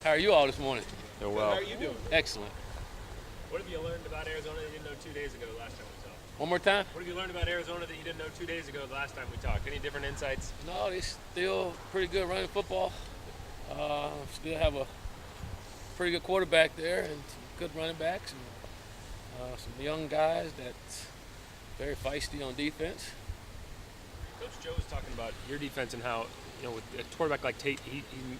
How are you all this morning? Doing How well. are you doing? Excellent. What have you learned about Arizona that you didn't know 2 days ago last time we talked? One more time? What have you learned about Arizona that you didn't know 2 days ago the last time we talked? Any different insights? No, they still pretty good running football. Still have a pretty good quarterback there and some good running backs and some young guys that's very feisty on defense. Coach Joe was talking about your defense and how, with a quarterback like Tate,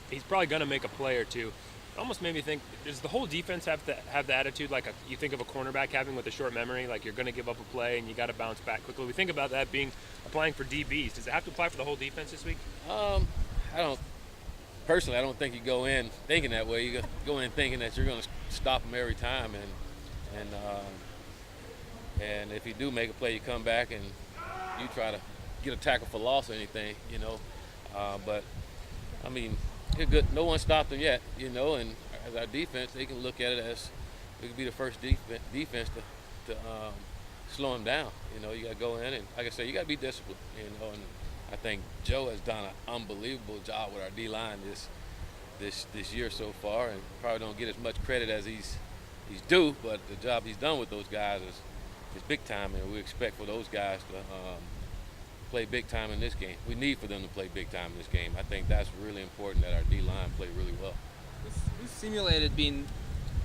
he's probably going to make a play or two. It almost made me think, does the whole defense have to have the attitude like you think of a cornerback having with a short memory, like you're going to give up a play and you got to bounce back quickly? We think about that being applying for DBs. Does it have to apply for the whole defense this week? I don't personally. I don't think you go in thinking that way. You go in thinking that you're going to stop them every time, and if you do make a play, you come back and you try to get a tackle for loss or anything. But I mean, they're good. No one stopped them yet. And as our defense, they can look at it as it could be the first defense to slow them down. You got to go in and, like I said, you got to be disciplined. And I think Joe has done an unbelievable job with our D line this year so far, and probably don't get as much credit as he's due. But the job he's done with those guys is big time, and we expect for those guys to play big time in this game. We need for them to play big time in this game. I think that's really important that our D line play really well. Who simulated being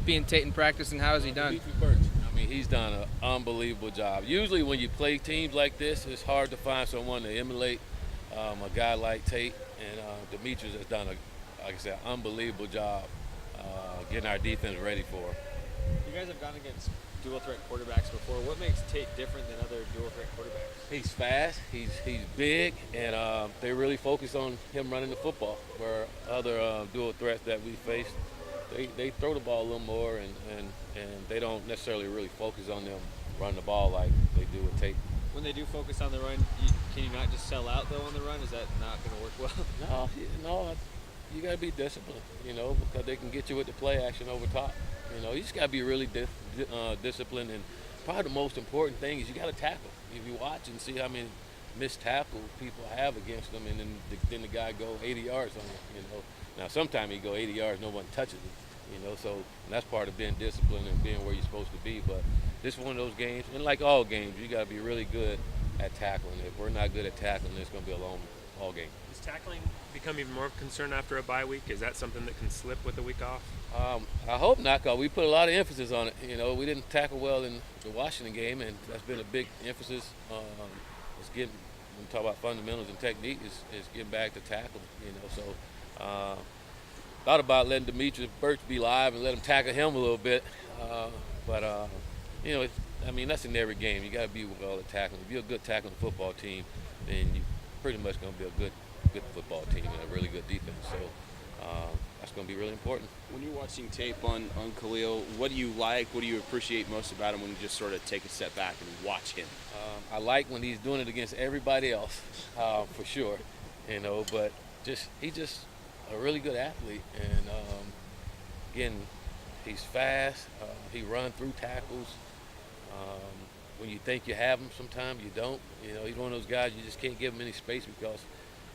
Tate in practice, and how has he done? I mean, he's done an unbelievable job. Usually when you play teams like this, it's hard to find someone to emulate a guy like Tate, and Demetrius has done, like I said, unbelievable job getting our defense ready for him. You guys have gone against dual threat quarterbacks before. What makes Tate different than other dual threat quarterbacks? He's fast, he's big, and they really focus on him running the football, where other dual threats that we faced, they throw the ball a little more, and they don't necessarily really focus on them running the ball like they do with Tate. When they do focus on the run, can you not just sell out though on the run? Is that not going to work well? No, you got to be disciplined, because they can get you with the play action over top. You just got to be really disciplined, and probably the most important thing is you got to tackle. If you watch and see how many missed tackles people have against them, and then the guy go 80 yards on you. Now sometimes you go 80 yards, no one touches it. So that's part of being disciplined and being where you're supposed to be. But this is one of those games, and like all games, you got to be really good at tackling. If we're not good at tackling, it's going to be a long ball game. Does tackling become even more of a concern after a bye week? Is that something that can slip with a week off? I hope not, because we put a lot of emphasis on it. We didn't tackle well in the Washington game, and that's been a big emphasis. It's getting, when we talk about fundamentals and technique, is getting back to tackle. So thought about letting Demetrius Burch be live and let him tackle him a little bit. But that's in every game. You got to be well at tackling. If you're a good tackling football team, then you're pretty much going to be a good football team and a really good defense. So that's going to be really important. When you're watching tape on Khalil, what do you like? What do you appreciate most about him when you just sort of take a step back and watch him? I like when he's doing it against everybody else, for sure. But he's just a really good athlete, and again, he's fast. He runs through tackles. When you think you have him, sometimes you don't. He's one of those guys you just can't give him any space because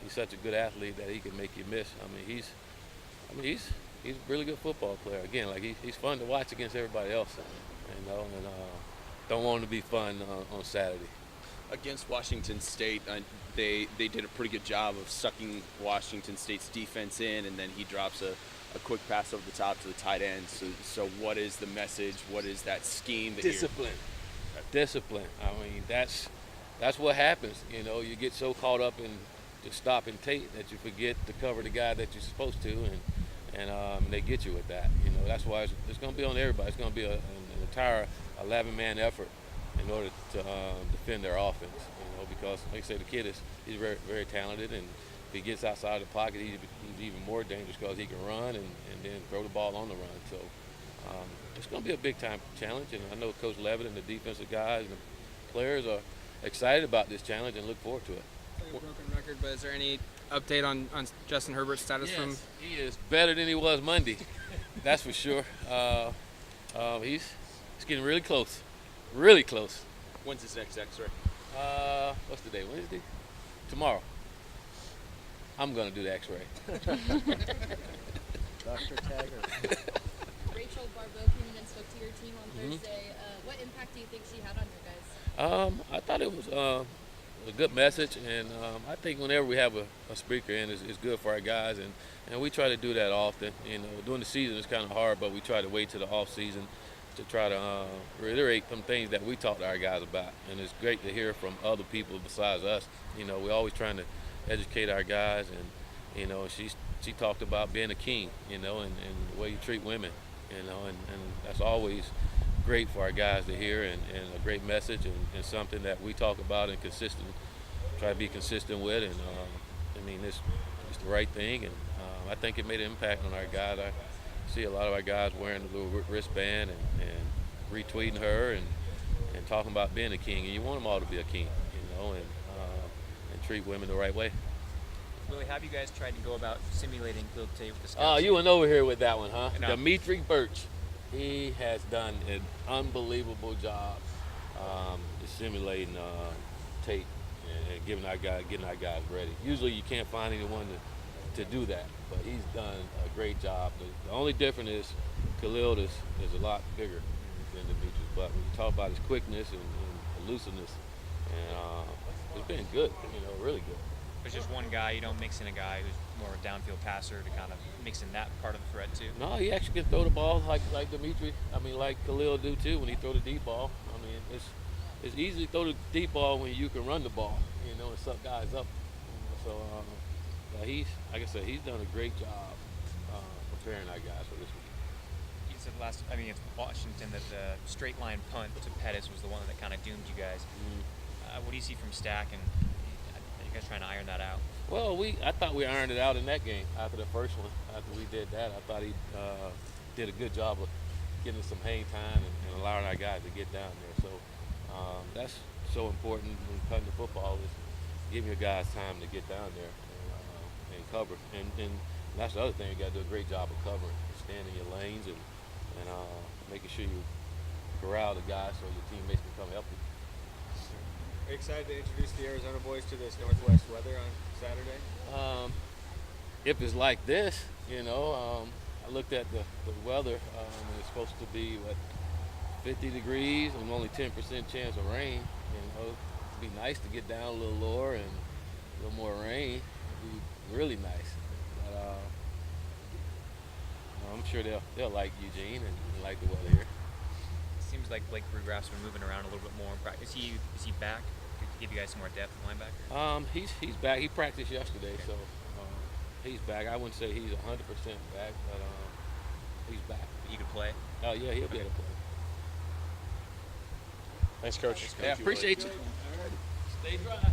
he's such a good athlete that he can make you miss. He's a really good football player. Again, like he's fun to watch against everybody else. And don't want him to be fun on Saturday. Against Washington State, they did a pretty good job of sucking Washington State's defense in, and then he drops a quick pass over the top to the tight end. So what is the message? What is that scheme? Discipline. That's what happens. You get so caught up in just stopping Tate that you forget to cover the guy that you're supposed to, and they get you with that. That's why it's going to be on everybody. It's going to be an entire 11-man effort in order to defend their offense. Because like I said, the kid he's very, very talented, and if he gets outside the pocket, he's even more dangerous because he can run and then throw the ball on the run. So it's going to be a big-time challenge, and I know Coach Levitt and the defensive guys and the players are excited about this challenge and look forward to it. It's like a broken record, but is there any update on Justin Herbert's status from? He is better than he was Monday. That's for sure. He's getting really close. Really close. When's his next X-ray? What's the day? Wednesday? Tomorrow. I'm going to do the X-ray. Dr. Taggart. Rachel Barbeau came in and spoke to your team on Thursday. What impact do you think she had on you guys? I thought it was a good message, and I think whenever we have a speaker in, it's good for our guys, and we try to do that often. You know, during the season it's kind of hard, but we try to wait to the off season to try to reiterate some things that we talk to our guys about, and it's great to hear from other people besides us. You know, we're always trying to educate our guys, and you know, she talked about being a king, you know, and the way you treat women, you know, and that's always great for our guys to hear, and a great message, and something that we talk about and try to be consistent with, and I mean, it's the right thing, and I think it made an impact on our guys. I see a lot of our guys wearing a little wristband and retweeting her and talking about being a king, and you want them all to be a king, you know, and treat women the right way. Willie, have you guys tried to go about simulating Khalil Tate with the scouts? Oh, you went over here with that one, huh? No. Dimitri Birch. He has done an unbelievable job simulating Tate and getting our guys ready. Usually you can't find anyone to do that, but he's done a great job. The only difference is Khalil is a lot bigger than Dimitri, but when you talk about his quickness and elusiveness, and it's been good, you know, really good. There's just one guy, you don't mix in a guy who's more a downfield passer to kind of mix in that part of the threat too. No, he actually can throw the ball like Dimitri. I mean, like Khalil do too when he throw the deep ball. I mean, it's easy to throw the deep ball when you can run the ball, you know, and suck guys up. So he's, like I said, he's done a great job preparing our guys for this week. You said against Washington that the straight line punt to Pettis was the one that kind of doomed you guys. What do you see from Stack, and are you guys trying to iron that out? Well, I thought we ironed it out in that game after the first one. After we did that, I thought he did a good job of getting some hang time and allowing our guys to get down there. So that's so important when cutting the football, is giving your guys time to get down there and cover. And that's the other thing, you got to do a great job of covering, staying in your lanes and making sure you corral the guys so your teammates can come help you. Are you excited to introduce the Arizona boys to this Northwest weather on Saturday? If it's like this, you know, I looked at the weather, and it's supposed to be, 50 degrees and only 10% chance of rain. You know, it'd be nice to get down a little lower and a little more rain. It'd be really nice. But I'm sure they'll like Eugene and like the weather here. Seems like Blake Rugraph's been moving around a little bit more in practice. Is he back? To give you guys some more depth at linebacker? He's back. He practiced yesterday, so he's back. I wouldn't say he's 100% back, but he's back. He could play. Oh yeah, he'll be able to play. Thanks, Coach. Yeah, appreciate you. Stay dry.